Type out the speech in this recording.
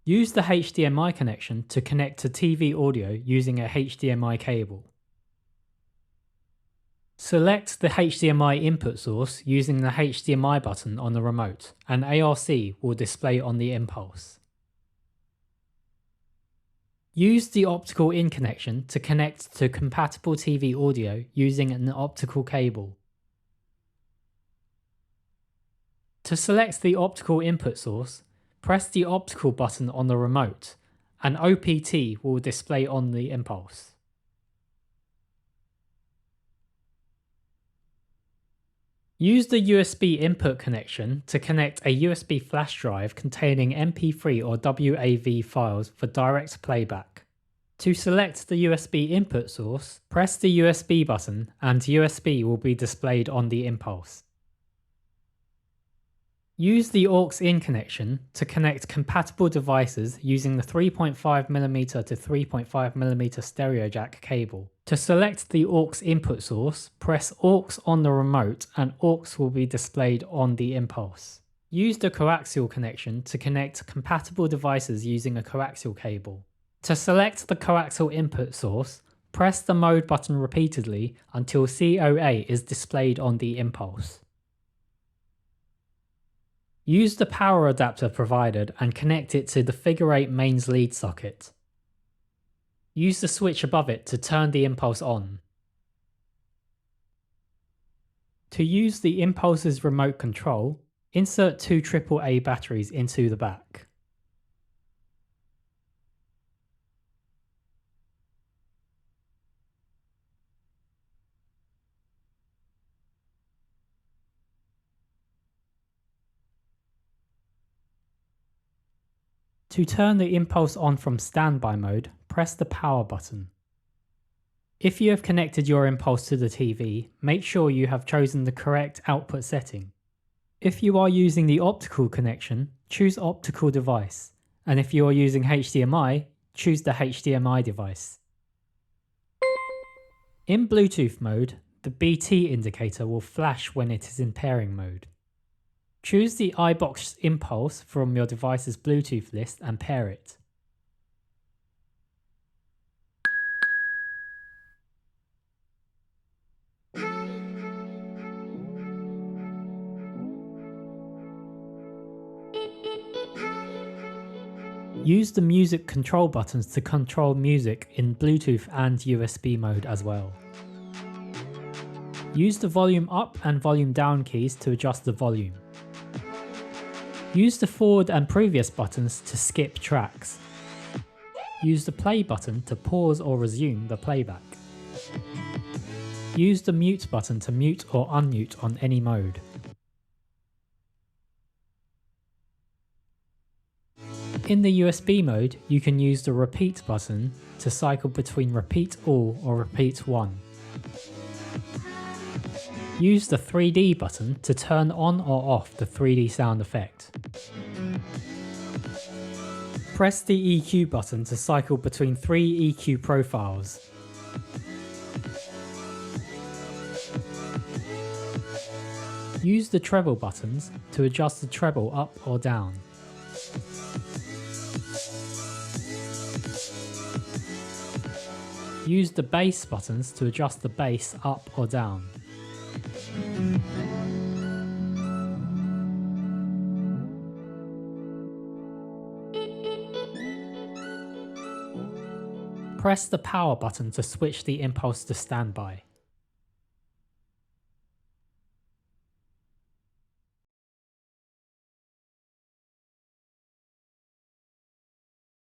Use the HDMI connection to connect to TV audio using a HDMI cable. Select the HDMI input source using the HDMI button on the remote, and ARC will display on the impulse. Use the optical in connection to connect to compatible TV audio using an optical cable. To select the optical input source, press the optical button on the remote, and OPT will display on the impulse. Use the USB input connection to connect a USB flash drive containing MP3 or WAV files for direct playback. To select the USB input source, press the USB button and USB will be displayed on the impulse. Use the aux-in connection to connect compatible devices using the 3.5mm to 3.5mm stereo jack cable. To select the aux input source, press aux on the remote and aux will be displayed on the impulse. Use the coaxial connection to connect compatible devices using a coaxial cable. To select the coaxial input source, press the mode button repeatedly until COA is displayed on the impulse. Use the power adapter provided and connect it to the figure 8 mains lead socket. Use the switch above it to turn the impulse on. To use the impulse's remote control, insert two AAA batteries into the back. To turn the impulse on from standby mode, press the power button. If you have connected your impulse to the TV, make sure you have chosen the correct output setting. If you are using the optical connection, choose optical device, and if you are using HDMI, choose the HDMI device. In Bluetooth mode, the BT indicator will flash when it is in pairing mode. Choose the iBox impulse from your device's Bluetooth list and pair it. Use the music control buttons to control music in Bluetooth and USB mode as well. Use the volume up and volume down keys to adjust the volume. Use the forward and previous buttons to skip tracks. Use the play button to pause or resume the playback. Use the mute button to mute or unmute on any mode. In the USB mode, you can use the repeat button to cycle between repeat all or repeat 1. Use the 3D button to turn on or off the 3D sound effect. Press the EQ button to cycle between 3 EQ profiles. Use the treble buttons to adjust the treble up or down. Use the bass buttons to adjust the bass up or down. Press the power button to switch the impulse to standby.